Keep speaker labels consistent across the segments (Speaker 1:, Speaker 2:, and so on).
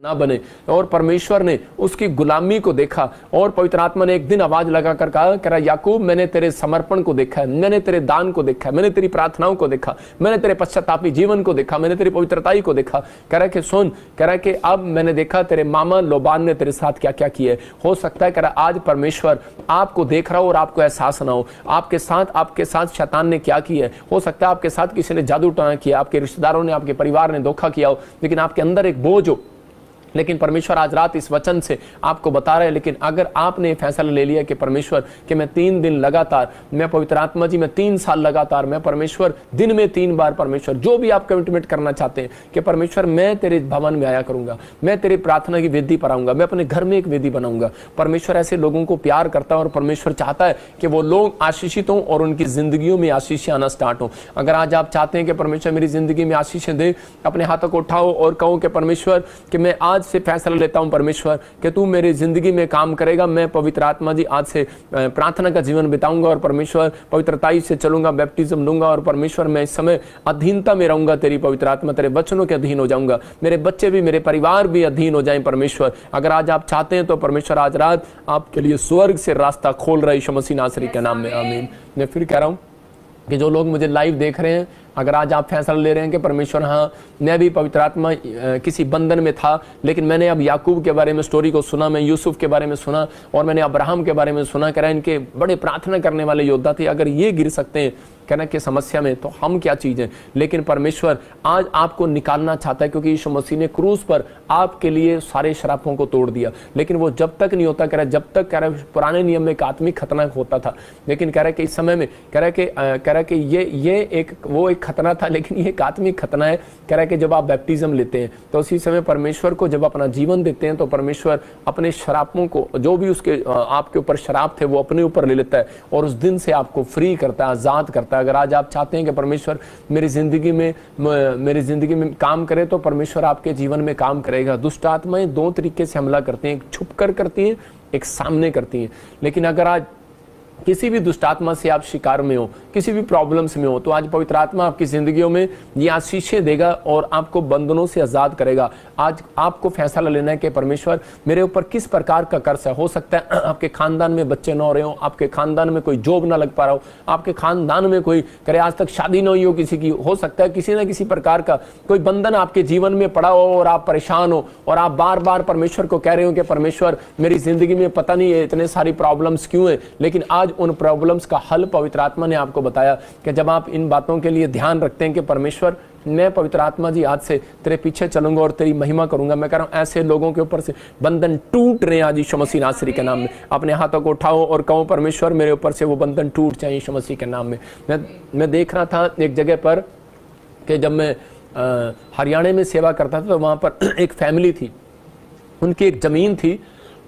Speaker 1: ना बने। और परमेश्वर ने उसकी गुलामी को देखा और पवित्र आत्मा ने एक दिन आवाज लगाकर कहा, कह रहा याकूब मैंने तेरे समर्पण को देखा है, मैंने तेरे दान को देखा है, मैंने तेरी प्रार्थनाओं को देखा, मैंने तेरे पश्चातापी जीवन को देखा, मैंने तेरी पवित्रताई को देखा। कह रहा कि सुन, कह रहा कि अब मैंने देखा तेरे मामा लोबान ने तेरे साथ क्या क्या किया है। हो सकता है कह रहा आज परमेश्वर आपको देख रहा हो और आपको एहसास ना हो आपके साथ शैतान ने क्या किया है। हो सकता है आपके साथ किसी ने जादू टोना किया, आपके रिश्तेदारों ने, आपके परिवार ने धोखा किया हो, लेकिन आपके अंदर एक बोझ हो। लेकिन परमेश्वर आज रात इस वचन से आपको बता रहे हैं, लेकिन अगर आपने फैसला ले लिया कि परमेश्वर कि मैं 3 दिन लगातार, मैं पवित्र आत्मा जी मैं 3 साल लगातार, मैं परमेश्वर दिन में 3 बार, परमेश्वर जो भी आप कमिटमेंट करना चाहते हैं कि परमेश्वर मैं तेरे भवन में आया करूंगा, मैं तेरी प्रार्थना की वेदी पर आऊंगा, मैं अपने घर में एक वेदी बनाऊंगा। परमेश्वर ऐसे लोगों को प्यार करता है और परमेश्वर चाहता है कि वो लोग आशीषित हों और उनकी जिंदगियों में आशीषें आना स्टार्ट हो। अगर आज आप चाहते हैं कि परमेश्वर मेरी जिंदगी में आशीषें दे, अपने हाथों को उठाओ और कहो कि परमेश्वर कि मैं आज से फैसला लेता हूं परमेश्वर कि तू मेरी जिंदगी में काम करेगा। मैं पवित्र आत्मा जी आज से प्रार्थना का जीवन बिताऊंगा और परमेश्वर पवित्रताई से चलूंगा, बैप्टिज्म लूंगा और परमेश्वर मैं इस समय अधीनता में रहूंगा, तेरी पवित्र आत्मा तेरे वचनों के अधीन हो जाऊंगा, मेरे बच्चे भी, मेरे परिवार भी अधीन हो जाएं परमेश्वर। अगर आज आप चाहते हैं तो परमेश्वर आज रात आपके लिए स्वर्ग से रास्ता खोल रहा है यीशु मसीह नासरी के नाम में, आमीन। मैं फिर कह रहा हूं कि जो लोग मुझे लाइव देख रहे हैं, अगर आज आप फैसला ले रहे हैं कि परमेश्वर हाँ मैं भी पवित्र आत्मा किसी बंधन में था, लेकिन मैंने अब याकूब के बारे में स्टोरी को सुना, मैं यूसुफ के बारे में सुना और मैंने अब्राहम के बारे में सुना, कह रहा है इनके बड़े प्रार्थना करने वाले योद्धा थे, अगर ये गिर सकते हैं कहना कि समस्या में, तो हम क्या चीज़ हैं। लेकिन परमेश्वर आज आपको निकालना चाहता है, क्योंकि यीशु मसीह ने क्रूस पर आपके लिए सारे श्रापों को तोड़ दिया। लेकिन वो जब तक नहीं होता, कह रहा है जब तक, कह रहा है पुराने नियम में एक आत्मिक खतना होता था, लेकिन कह रहा है कि इस समय में कह रहा है कि ये एक वो एक खतना था, लेकिन ये एक आत्मिक खतना है। कह रहा है कि जब आप बैप्टिज्म लेते हैं तो उसी समय परमेश्वर को जब अपना जीवन देते हैं तो परमेश्वर अपने श्रापों को, जो भी उसके आपके ऊपर श्राप थे, वो अपने ऊपर ले लेता है और उस दिन से आपको फ्री करता है, आजाद करता है। अगर आज आप चाहते हैं कि परमेश्वर मेरी जिंदगी में काम करे, तो परमेश्वर आपके जीवन में काम करेगा। दुष्ट आत्माएं 2 तरीके से हमला करती हैं, एक छुप कर करती हैं, एक सामने करती हैं। लेकिन अगर आज किसी भी दुष्ट आत्मा से आप शिकार में हो, किसी भी प्रॉब्लम्स में हो, तो आज पवित्र आत्मा आपकी जिंदगियों में ये आशीषें देगा और आपको बंधनों से आजाद करेगा। आज आपको फैसला लेना है कि परमेश्वर मेरे ऊपर किस प्रकार का कर्ज है। हो सकता है आपके खानदान में बच्चे ना हो रहे हो, आपके खानदान में कोई जॉब ना लग पा रहा हो, आपके खानदान में कोई करे आज तक शादी ना हुई हो किसी की, हो सकता है किसी ना किसी प्रकार का कोई बंधन आपके जीवन में पड़ा हो और आप परेशान हो और आप बार बार परमेश्वर को कह रहे हो कि परमेश्वर मेरी जिंदगी में पता नहीं है इतने सारी प्रॉब्लम्स क्यों है। लेकिन आज उन प्रॉब्लम्स का हल पवित्र आत्मा ने आपको बताया कि जब आप इन बातों के लिए ध्यान रखते हैं कि परमेश्वर मैं पवित्र आत्मा जी आज से तेरे पीछे चलूंगा और तेरी महिमा करूंगा। मैं कह रहा हूं ऐसे लोगों के ऊपर से बंधन टूट रहे हैं आज यीशु मसीह नासरी के नाम में। अपने हाथों को उठाओ और कहो परमेश्वर मेरे ऊपर से वो बंधन टूट जाए यीशु मसीह के नाम में। मैं देख रहा था एक जगह पर कि जब मैं हरियाणा में सेवा करता था तो वहां पर एक फैमिली थी, उनकी एक जमीन थी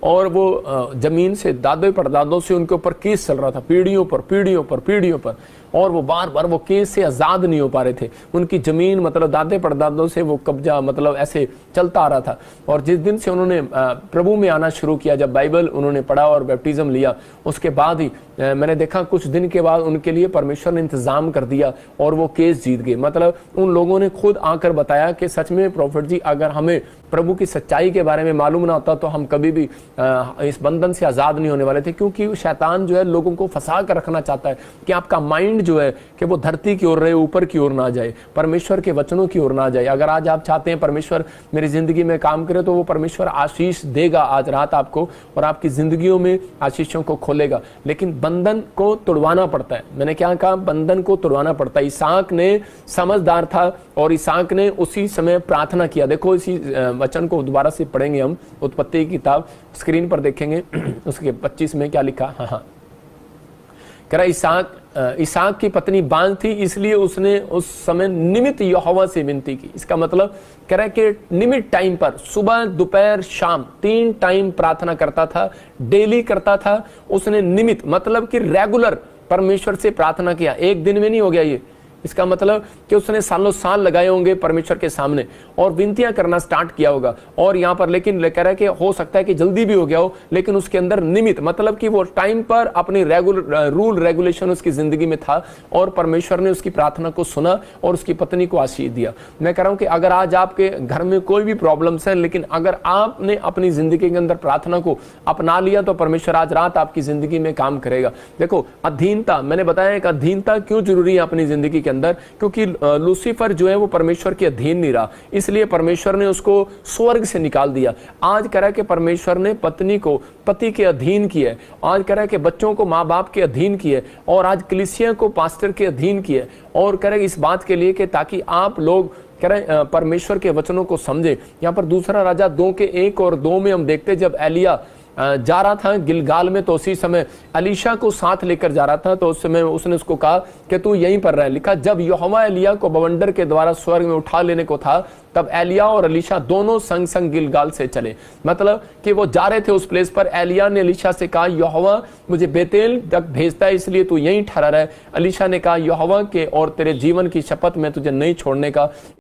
Speaker 1: और वो जमीन से दादों परदादों से उनके ऊपर केस चल रहा था, पीढ़ियों पर, और वो बार बार वो केस से आज़ाद नहीं हो पा रहे थे। उनकी ज़मीन मतलब दादे परदादों से वो कब्जा मतलब ऐसे चलता आ रहा था। और जिस दिन से उन्होंने प्रभु में आना शुरू किया, जब बाइबल उन्होंने पढ़ा और बैप्टिज्म लिया, उसके बाद ही मैंने देखा कुछ दिन के बाद उनके लिए परमेश्वर ने इंतज़ाम कर दिया और वो केस जीत गए। मतलब उन लोगों ने खुद आकर बताया कि सच में प्रॉफिट जी अगर हमें प्रभु की सच्चाई के बारे में मालूम ना होता तो हम कभी भी इस बंधन से आज़ाद नहीं होने वाले थे। क्योंकि शैतान जो है लोगों को फंसा कर रखना चाहता है कि आपका माइंड जो है कि वो धरती की ओर रहे, ऊपर की ओर ना जाए, परमेश्वर के वचनों की ओर ना जाए। अगर आज आप चाहते हैं परमेश्वर मेरी जिंदगी में काम करे तो वो परमेश्वर आशीष देगा आज रात आपको और आपकी जिंदगियों में आशीषों को खोलेगा। लेकिन बंधन को तोड़वाना पड़ता है। मैंने क्या कहा? बंधन को तोड़वाना पड़ता है। इसहाक ने समझदार था और इसहाक ने उसी समय प्रार्थना किया। देखो इसी वचन को दोबारा से पढ़ेंगे हम, उत्पत्ति की किताब स्क्रीन पर देखेंगे उसके 25 में क्या लिखा। हाँ, कह रहा इसहाक की पत्नी बांझ थी, इसलिए उसने उस समय निमित्त यहोवा से विनती की। इसका मतलब कह रहा है कि निमित्त टाइम पर सुबह दोपहर शाम 3 टाइम प्रार्थना करता था, डेली करता था। उसने निमित्त मतलब कि रेगुलर परमेश्वर से प्रार्थना किया। एक दिन में नहीं हो गया इसका मतलब कि उसने सालों साल लगाए होंगे परमेश्वर के सामने और विनतियां करना स्टार्ट किया होगा। और यहाँ पर लेकिन कह रहा है कि हो सकता है कि जल्दी भी हो गया हो, लेकिन उसके अंदर निमित्त मतलब कि वो टाइम पर अपनी रूल रेगुलेशन उसकी जिंदगी में था और परमेश्वर ने उसकी प्रार्थना को सुना और उसकी पत्नी को आशीष दिया। मैं कह रहा हूं कि अगर आज आपके घर में कोई भी प्रॉब्लम्स है, लेकिन अगर आपने अपनी जिंदगी के अंदर प्रार्थना को अपना लिया तो परमेश्वर आज रात आपकी जिंदगी में काम करेगा। देखो अधीनता, मैंने बताया कि अधीनता क्यों जरूरी है अपनी जिंदगी के अंदर, क्योंकि लूसीफर जो है वो परमेश्वर के अधीन नहीं रहा, इसलिए परमेश्वर ने उसको स्वर्ग से निकाल दिया। आज कह रहा है कि परमेश्वर ने पत्नी को पति के अधीन किया, आज कह रहा है कि बच्चों को माँ बाप के अधीन किया, और आज कलीसिया को पास्टर के अधीन किया, और कह रहा है इस बात के लिए कि ताकि आप लोग कह रहे परमेश्वर के वचनों को समझे। यहाँ पर दूसरा राजा 2 के 1 और 2 में हम देखते जब एलिया जा रहा था गिलगाल में, तो उसी समय अलीशा को साथ लेकर जा रहा था, तो उस समय उसने उसको कहा कि तू यहीं पर रह। लिखा जब यहोवा एलिया को बवंडर के द्वारा स्वर्ग में उठा लेने को था, तब एलिया और अलीशा दोनों संग संग गिलगाल से चले। मतलब कि वो जा रहे थे उस प्लेस पर। एलिया ने अलीशा से कहा यहोवा मुझे बेतेल तक भेजता है, इसलिए तू यहीं ठहरा रहे। अलीशा ने कहा यहोवा के और तेरे जीवन की शपथ में तुझे नहीं छोड़ने का।